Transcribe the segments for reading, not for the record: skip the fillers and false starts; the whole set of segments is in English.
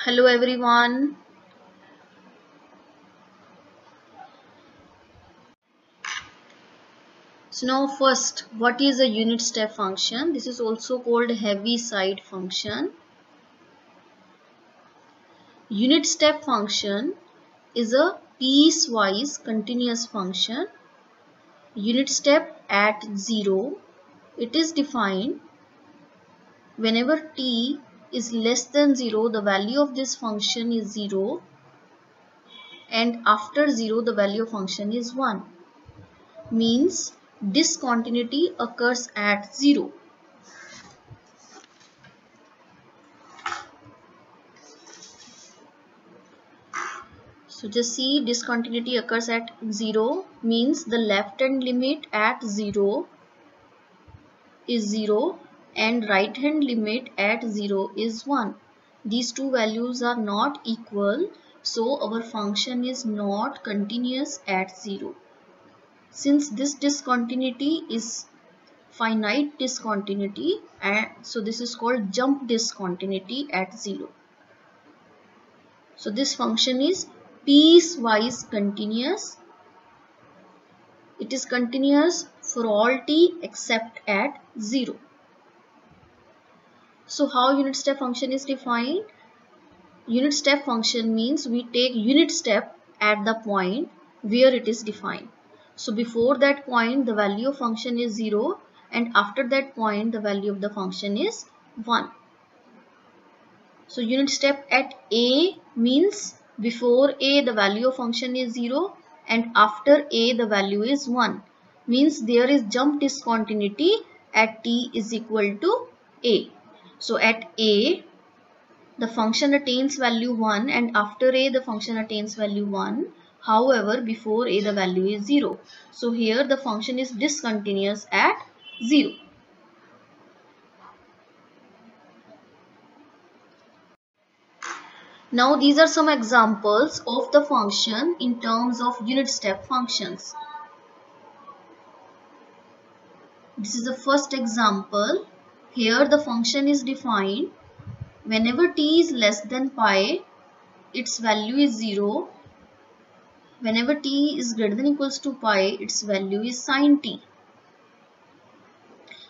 Hello everyone. So now first, what is a unit step function? This is also called Heaviside function. Unit step function is a piecewise continuous function. Unit step at 0. It is defined whenever t is less than 0, the value of this function is 0, and after 0 the value of function is 1. Means discontinuity occurs at 0. So just see, discontinuity occurs at 0 means the left hand limit at 0 is 0 and right hand limit at 0 is 1. These two values are not equal, so our function is not continuous at 0. Since this discontinuity is finite discontinuity, and so this is called jump discontinuity at 0. So this function is piecewise continuous. It is continuous for all t except at 0. So how unit step function is defined? Unit step function means we take unit step at the point where it is defined. So before that point the value of function is 0 and after that point the value of the function is 1. So unit step at a means before a the value of function is 0 and after a the value is 1. Means there is jump discontinuity at t is equal to a. So at a the function attains value 1 and after a the function attains value 1. However, before a the value is 0. So here the function is discontinuous at 0. Now these are some examples of the function in terms of unit step functions. This is the first example. Here the function is defined whenever t is less than pi, its value is 0. Whenever t is greater than equals to pi, its value is sin t.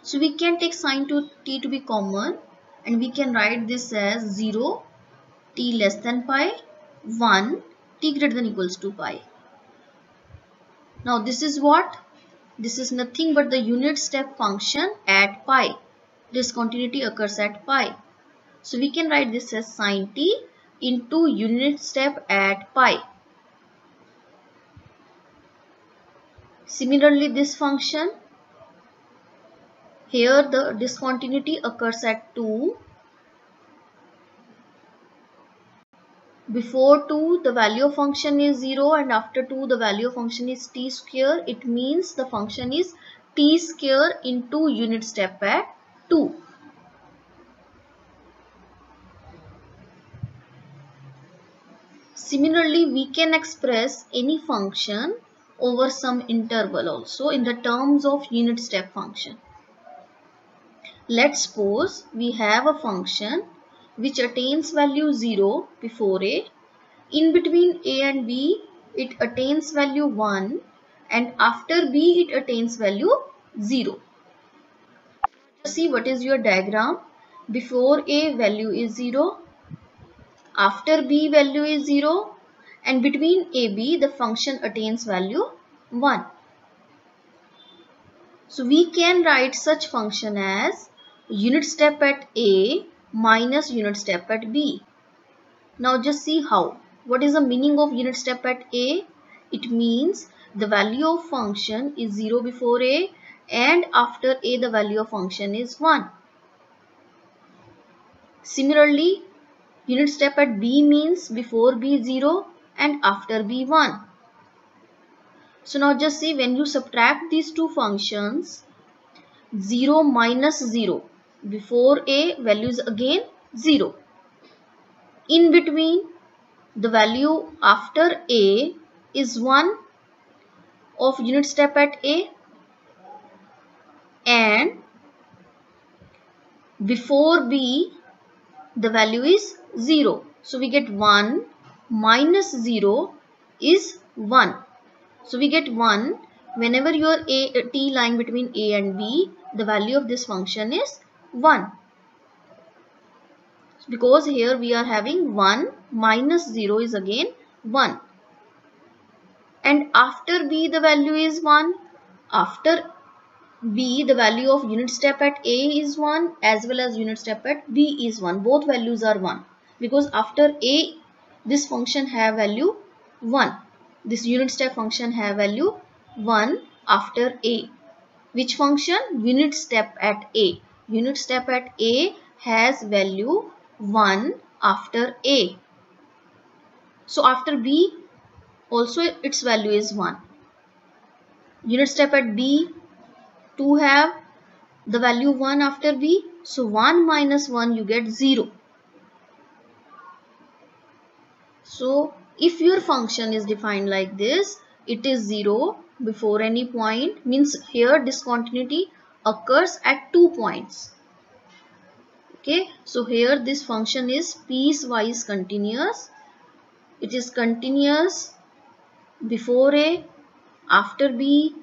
So we can take sin t to be common and we can write this as 0, t less than pi, 1, t greater than equals to pi. Now this is what? This is nothing but the unit step function at pi. Discontinuity occurs at pi. So we can write this as sin t into unit step at pi. Similarly, this function, here the discontinuity occurs at 2. Before 2 the value of function is 0 and after 2 the value of function is t square. It means the function is t square into unit step at 2. Similarly, we can express any function over some interval also in the terms of unit step function. Let's suppose we have a function which attains value 0 before a. In between a and b it attains value 1 and after b it attains value 0. Just see what is your diagram. Before a value is 0, after b value is 0 and between ab the function attains value 1. So we can write such function as unit step at a minus unit step at b. Now just see how. What is the meaning of unit step at a? It means the value of function is 0 before a and after a the value of function is 1. Similarly, unit step at b means before b 0 and after b 1. So now just see, when you subtract these two functions, 0 minus 0, before a value is again 0. In between the value after a is 1 of unit step at a and before b the value is 0. So we get 1 minus 0 is 1. So we get 1 whenever your t lying between a and b, the value of this function is 1. Because here we are having 1 minus 0 is again 1. And after b the value is 1. After b the value of unit step at a is 1 as well as unit step at b is 1. Both values are 1. Because after a this function have value 1. This unit step function have value 1 after a. Which function? Unit step at a. Unit step at a has value 1 after a. So after b also its value is 1. Unit step at b to have the value 1 after b. So 1 minus 1 you get 0. So if your function is defined like this, it is 0 before any point, means here discontinuity occurs at 2 points. Okay, so here this function is piecewise continuous. It is continuous before a, after b,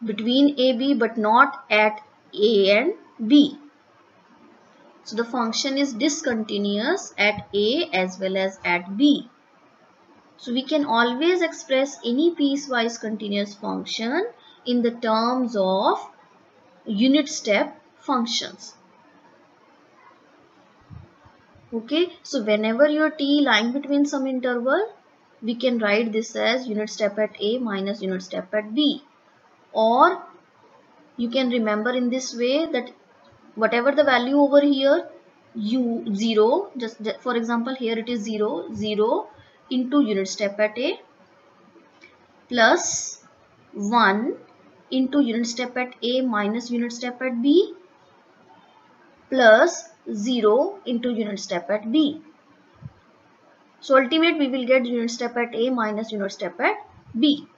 between a, b, but not at a and b. So the function is discontinuous at a as well as at b. So we can always express any piecewise continuous function in the terms of unit step functions. Okay, so whenever your t lying between some interval, we can write this as unit step at a minus unit step at b. Or you can remember in this way that whatever the value over here, 0, just for example here it is 0, 0 into unit step at a plus 1 into unit step at a minus unit step at b plus 0 into unit step at b. So ultimate we will get unit step at a minus unit step at b.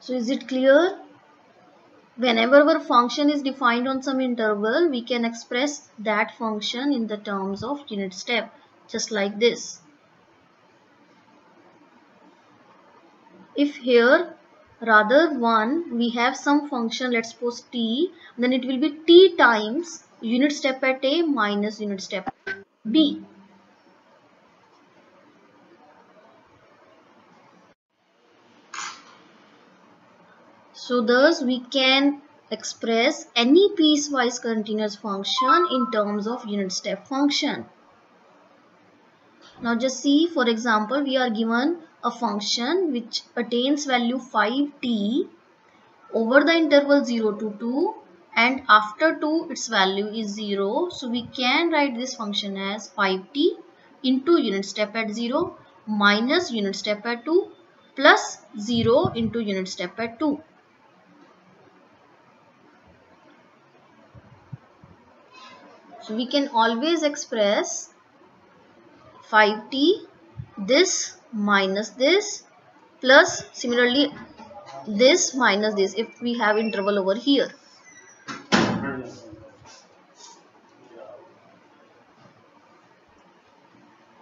So is it clear? Whenever our function is defined on some interval, we can express that function in the terms of unit step, just like this. If here rather 1 we have some function, let's suppose t, then it will be t times unit step at a minus unit step at b. So thus we can express any piecewise continuous function in terms of unit step function. Now just see, for example, we are given a function which attains value 5t over the interval 0 to 2, and after 2 its value is 0. So we can write this function as 5t into unit step at 0 minus unit step at 2 plus 0 into unit step at 2. So we can always express 5t, this minus this, plus similarly this minus this if we have interval over here.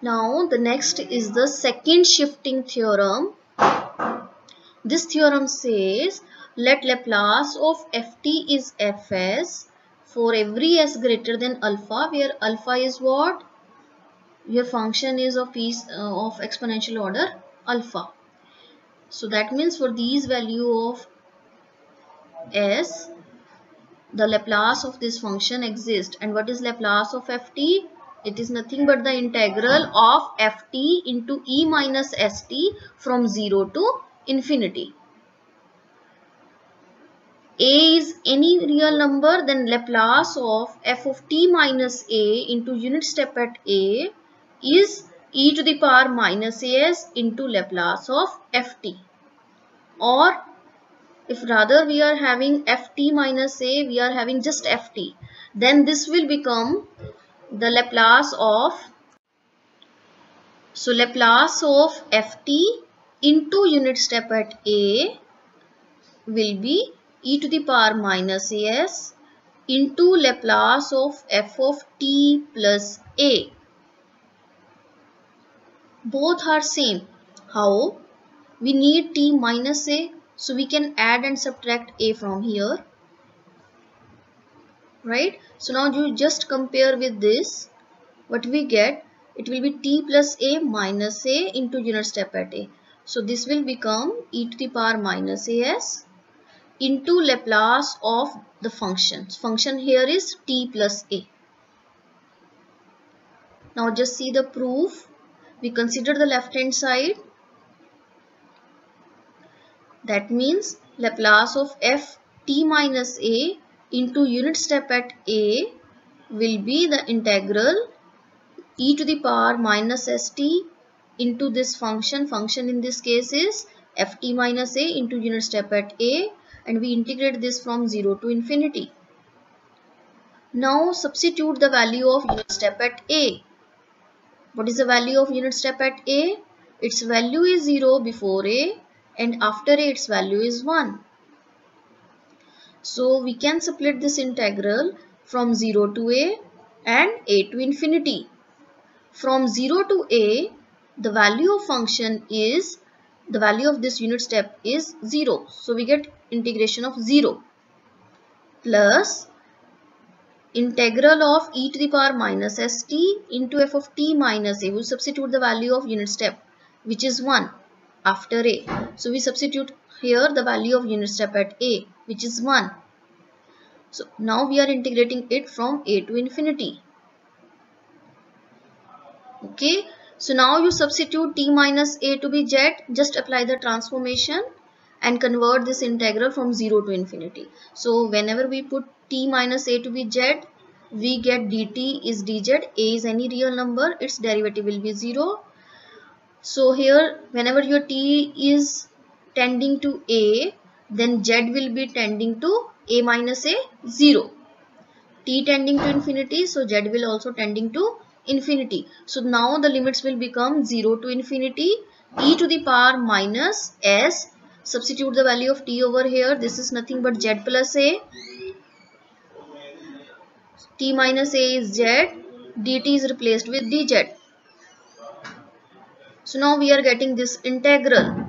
Now the next is the second shifting theorem. This theorem says let Laplace of ft is fs for every s greater than alpha, where alpha is what? Your function is of exponential order alpha. So that means for these value of s, the Laplace of this function exists. And what is Laplace of ft? It is nothing but the integral of ft into e minus st from 0 to infinity. A is any real number, then Laplace of f of t minus a into unit step at a is e to the power minus as into Laplace of ft. Or if rather we are having ft minus a, we are having just ft, then this will become the Laplace of, so Laplace of ft into unit step at a will be e to the power minus as into Laplace of f of t plus a. Both are same. How? We need t minus a, so we can add and subtract a from here, right? So now you just compare with this. What we get? It will be t plus a minus a into unit step at a. So this will become e to the power minus as into Laplace of the function. Function here is t plus a. Now just see the proof. We consider the left hand side. That means Laplace of f t minus a into unit step at a will be the integral e to the power minus st into this function. Function in this case is ft minus a into unit step at a, and we integrate this from 0 to infinity. Now substitute the value of unit step at a. What is the value of unit step at a? Its value is 0 before a, and after a its value is 1. So we can split this integral from 0 to a and a to infinity. From 0 to a, the value of function is, the value of this unit step is 0. So we get integration of 0 plus integral of e to the power minus st into f of t minus a. We substitute the value of unit step, which is 1 after a. So we substitute here the value of unit step at a, which is 1. So now we are integrating it from a to infinity. Okay. So now you substitute t minus a to be z. Just apply the transformation and convert this integral from 0 to infinity. So whenever we put t minus a to be z, we get dt is dz. A is any real number, its derivative will be 0. So here whenever your t is tending to a, then z will be tending to a minus a 0. T tending to infinity, so z will also tending to infinity. So now the limits will become 0 to infinity, e to the power minus s. Substitute the value of t over here. This is nothing but z plus a. T minus a is z. Dt is replaced with dz. So now we are getting this integral.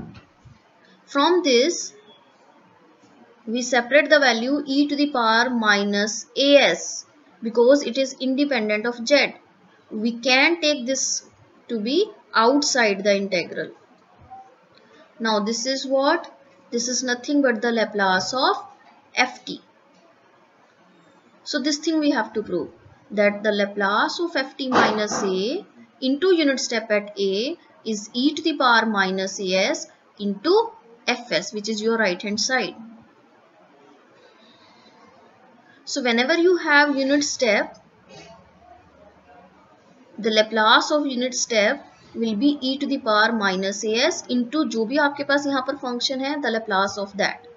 From this, we separate the value e to the power minus as because it is independent of z. We can take this to be outside the integral. Now this is what? This is nothing but the Laplace of ft. So this thing we have to prove, that the Laplace of ft minus a into unit step at a is e to the power minus as into fs, which is your right hand side. So whenever you have unit step, the Laplace of unit step will be e to the power minus as into जो भी आपके पास यहाँ पर function है, the Laplace of that.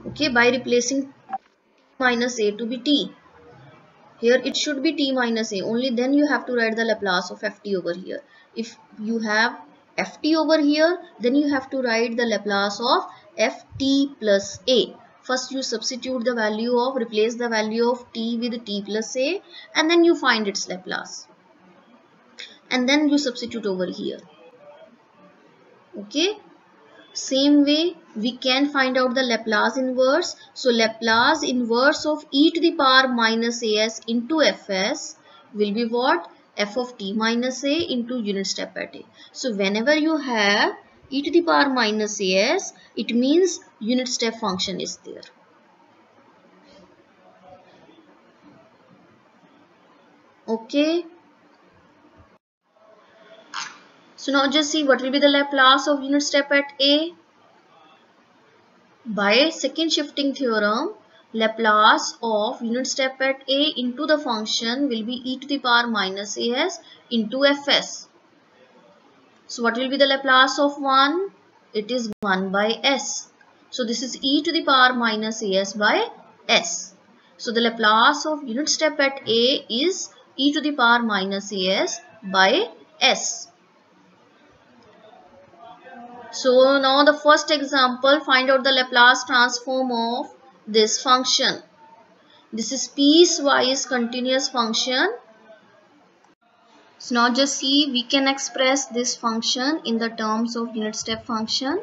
Okay, by replacing minus a to be t. Here it should be t minus a. Only then you have to write the Laplace of ft over here. If you have ft over here, then you have to write the Laplace of ft plus a. First you substitute the value of, replace the value of t with t plus a, and then you find its Laplace. And then you substitute over here. Okay. Same way we can find out the Laplace inverse. So Laplace inverse of e to the power minus as into fs will be what? F of t minus a into unit step at a. So whenever you have e to the power minus as, it means unit step function is there. Okay. So now just see what will be the Laplace of unit step at a. By second shifting theorem, Laplace of unit step at a into the function will be e to the power minus as into fs. So what will be the Laplace of 1? It is 1 by s. So this is e to the power minus as by s. So the Laplace of unit step at a is e to the power minus as by s. So now the first example, find out the Laplace transform of this function. This is piecewise continuous function. So now just see, we can express this function in the terms of unit step function.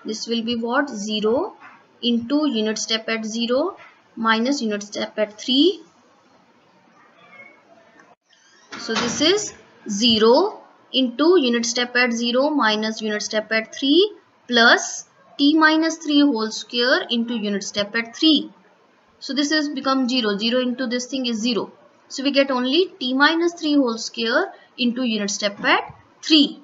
This will be what? 0 into unit step at 0 minus unit step at 3. So this is 0 into unit step at 0 minus unit step at 3 plus t minus 3 whole square into unit step at 3. So this is become 0. 0 into this thing is 0. So we get only t minus 3 whole square into unit step at 3.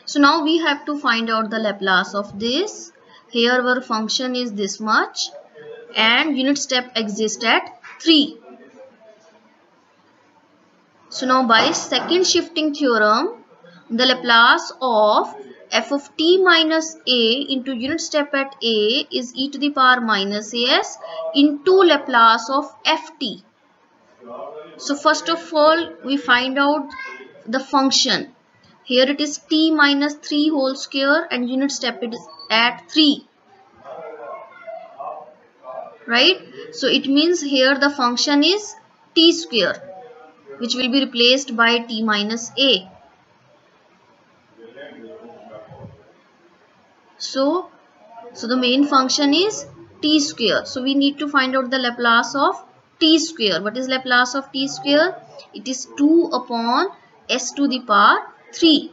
So now we have to find out the Laplace of this. Here our function is this much and unit step exists at 3. So now by second shifting theorem, the Laplace of f of t minus a into unit step at a is e to the power minus as into Laplace of ft. So first of all, we find out the function. Here it is t minus 3 whole square and unit step it is at 3. Right? So it means here the function is t square, which will be replaced by t minus a. So the main function is t square. So we need to find out the Laplace of t square. What is Laplace of t square? It is 2 upon s to the power 3.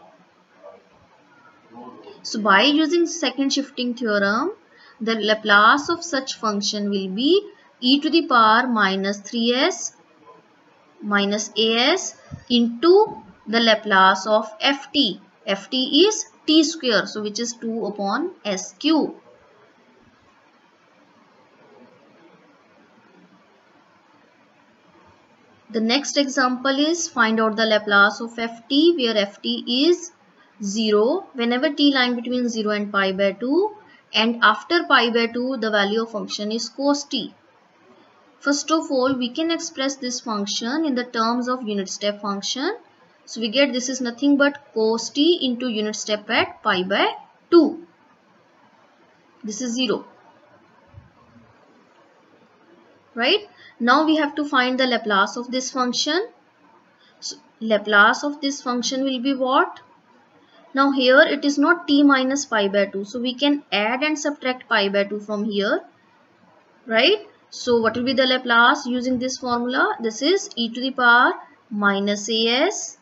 So by using second shifting theorem, the Laplace of such function will be e to the power minus 3s minus as into the Laplace of ft. ft is t square, so which is 2 upon s cube. The next example is find out the Laplace of ft, where ft is 0 whenever t lying between 0 and pi by 2, and after pi by 2 the value of function is cos t. First of all, we can express this function in the terms of unit step function. So we get this is nothing but cos t into unit step at pi by 2. This is 0. Right? Now we have to find the Laplace of this function. So Laplace of this function will be what? Now here it is not t minus pi by 2. So we can add and subtract pi by 2 from here. Right? So what will be the Laplace using this formula? This is e to the power minus as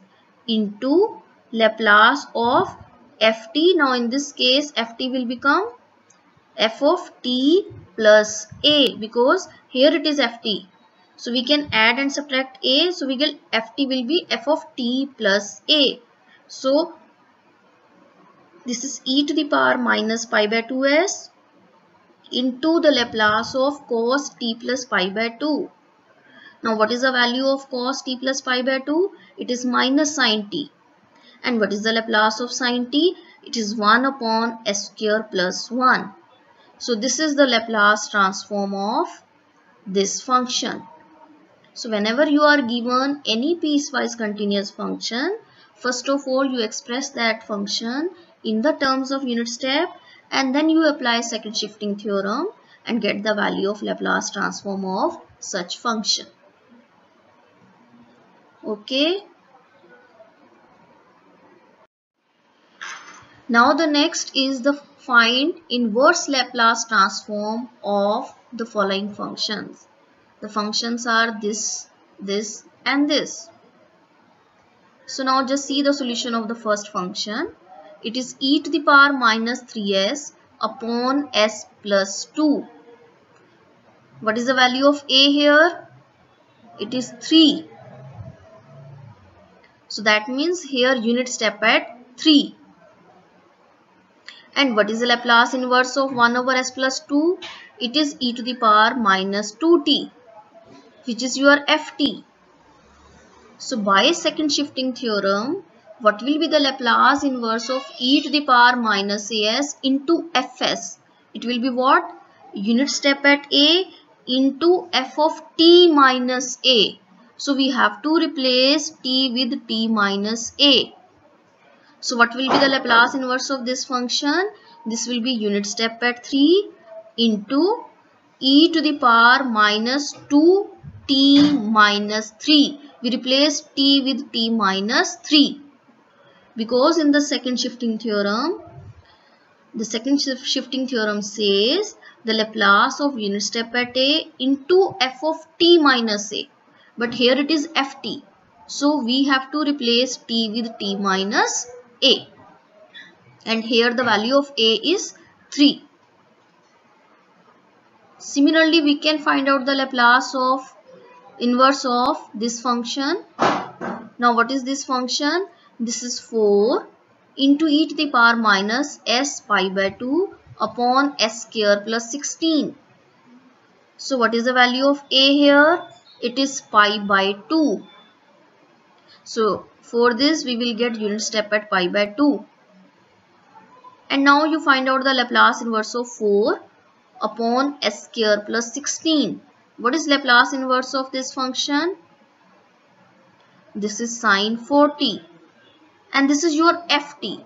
into Laplace of ft. Now in this case ft will become f of t plus a, because here it is ft. So we can add and subtract a. So we get ft will be f of t plus a. So this is e to the power minus pi by 2s into the Laplace of cos t plus pi by 2. Now what is the value of cos t plus pi by 2? It is minus sin t. And what is the Laplace of sin t? It is 1 upon s square plus 1. So this is the Laplace transform of this function. So whenever you are given any piecewise continuous function, first of all you express that function in the terms of unit step, and then you apply second shifting theorem and get the value of Laplace transform of such function. Okay. Now the next is the find inverse Laplace transform of the following functions. The functions are this, this and this. So now just see the solution of the first function. It is e to the power minus 3s upon s plus 2. What is the value of a here? It is 3. So that means here unit step at 3. And what is the Laplace inverse of 1 over s plus 2? It is e to the power minus 2t, which is your ft. So by second shifting theorem, what will be the Laplace inverse of e to the power minus as into fs? It will be what? Unit step at a into f of t minus a. So we have to replace t with t minus a. So what will be the Laplace inverse of this function? This will be unit step at 3 into e to the power minus 2t minus 3. We replace t with t minus 3 because in the second shifting theorem, says the Laplace of unit step at a into f of t minus a. But here it is ft. So we have to replace t with t minus a. And here the value of a is 3. Similarly, we can find out the Laplace of inverse of this function. Now what is this function? This is 4 into e to the power minus s pi by 2 upon s square plus 16. So what is the value of a here? It is pi by 2. So for this we will get unit step at pi by 2. And now you find out the Laplace inverse of 4 upon s square plus 16. What is Laplace inverse of this function? This is sine 4t. And this is your ft.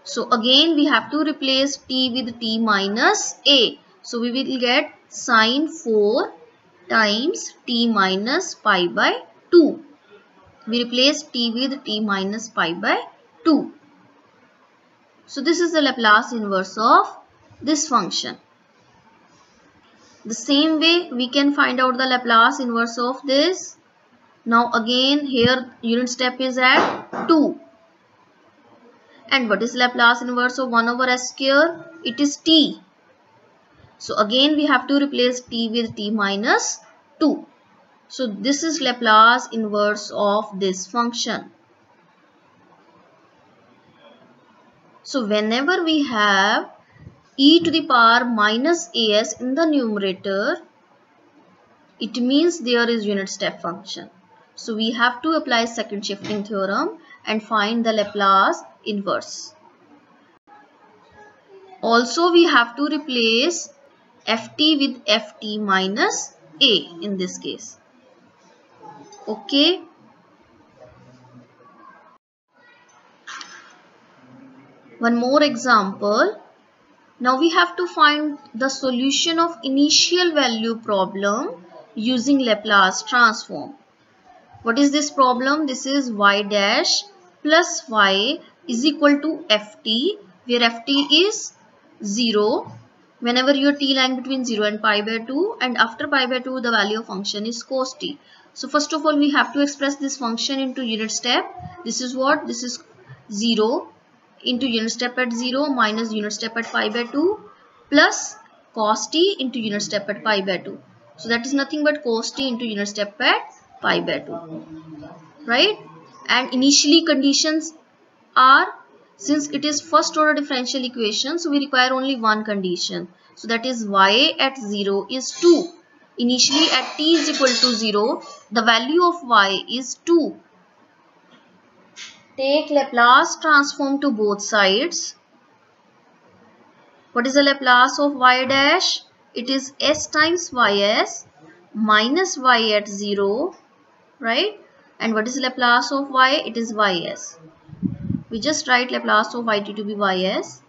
So again we have to replace t with t minus a. So we will get sine 4 times t minus pi by 2. We replace t with t minus pi by 2. So this is the Laplace inverse of this function. The same way we can find out the Laplace inverse of this. Now again here unit step is at 2. And what is Laplace inverse of 1 over s square? It is t. So again we have to replace t with t minus 2. So this is Laplace inverse of this function. So whenever we have e to the power minus as in the numerator, it means there is unit step function. So we have to apply second shifting theorem and find the Laplace inverse. Also we have to replace ft with ft minus a in this case. Okay. One more example. Now we have to find the solution of initial value problem using Laplace transform. What is this problem? This is y dash plus y is equal to ft, where ft is 0 whenever your t lying between 0 and pi by 2, and after pi by 2 the value of function is cos t. So first of all we have to express this function into unit step. This is what? This is 0 into unit step at 0 minus unit step at pi by 2 plus cos t into unit step at pi by 2. So that is nothing but cos t into unit step at pi by 2, right? And initially conditions are, since it is first order differential equation, so we require only one condition. So that is y at 0 is 2. Initially at t is equal to 0, the value of y is 2. Take Laplace transform to both sides. What is the Laplace of y dash? It is s times ys minus y at 0, right? And what is Laplace of y? It is ys. We just write Laplace of yt to be ys.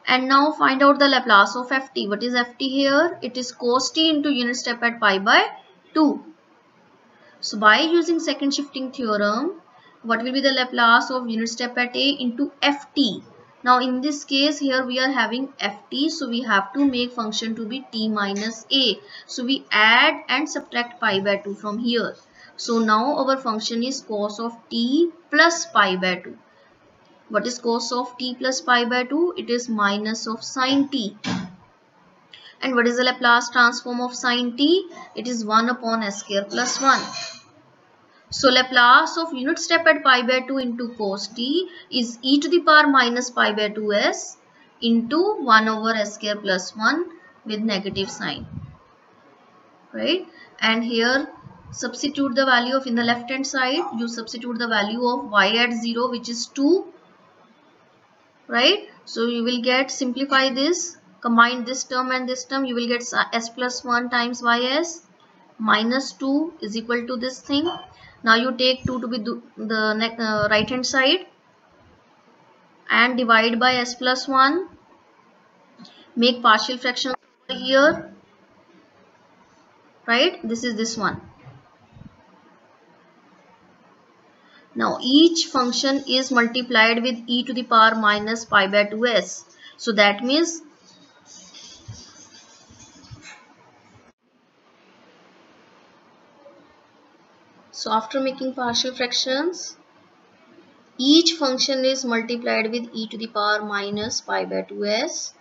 And now find out the Laplace of ft. What is ft here? It is cos t into unit step at pi by 2. So by using second shifting theorem, what will be the Laplace of unit step at a into ft? Now in this case here we are having ft, so we have to make function to be t minus a. So we add and subtract pi by 2 from here. So now our function is cos of t plus pi by 2. What is cos of t plus pi by 2? It is minus of sin t. And what is the Laplace transform of sin t? It is 1 upon s square plus 1. So Laplace of unit step at pi by 2 into cos t is e to the power minus pi by 2s into 1 over s square plus 1 with negative sign, right? And here substitute the value of, in the left hand side you substitute the value of y at 0, which is 2, right? So you will get, simplify this, combine this term and this term, you will get s plus 1 times ys minus 2 is equal to this thing. Now you take 2 to be the right hand side and divide by s plus 1, Make partial fraction over here, right? This is this one. Now each function is multiplied with e to the power minus pi by 2s. So that means after making partial fractions, each function is multiplied with e to the power minus pi by 2s.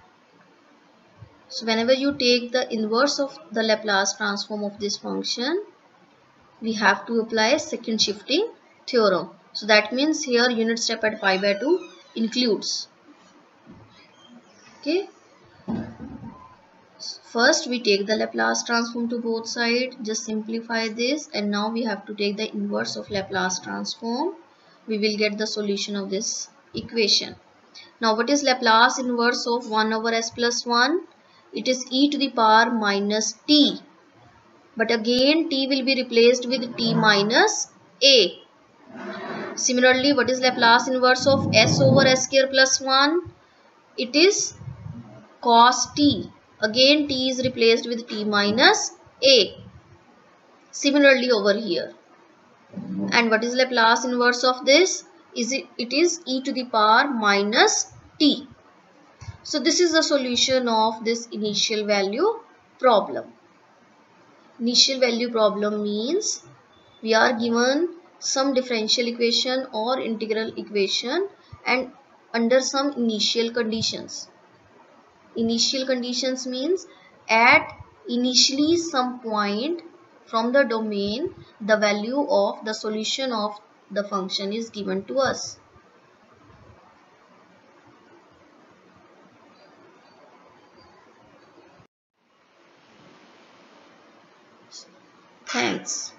So whenever you take the inverse of the Laplace transform of this function, we have to apply second shifting theorem. So that means here unit step at pi by 2 includes. Okay. First we take the Laplace transform to both sides. Just simplify this, and now we have to take the inverse of Laplace transform. We will get the solution of this equation. Now what is Laplace inverse of 1 over s plus 1? It is e to the power minus t. But again t will be replaced with t minus a. Similarly, what is Laplace inverse of s over s square plus 1? It is cos t. Again t is replaced with t minus a. Similarly over here. And what is Laplace inverse of this? It is e to the power minus t. So this is the solution of this initial value problem. Initial value problem means we are given some differential equation or integral equation and under some initial conditions. Initial conditions means at initially some point from the domain, the value of the solution of the function is given to us. Thanks.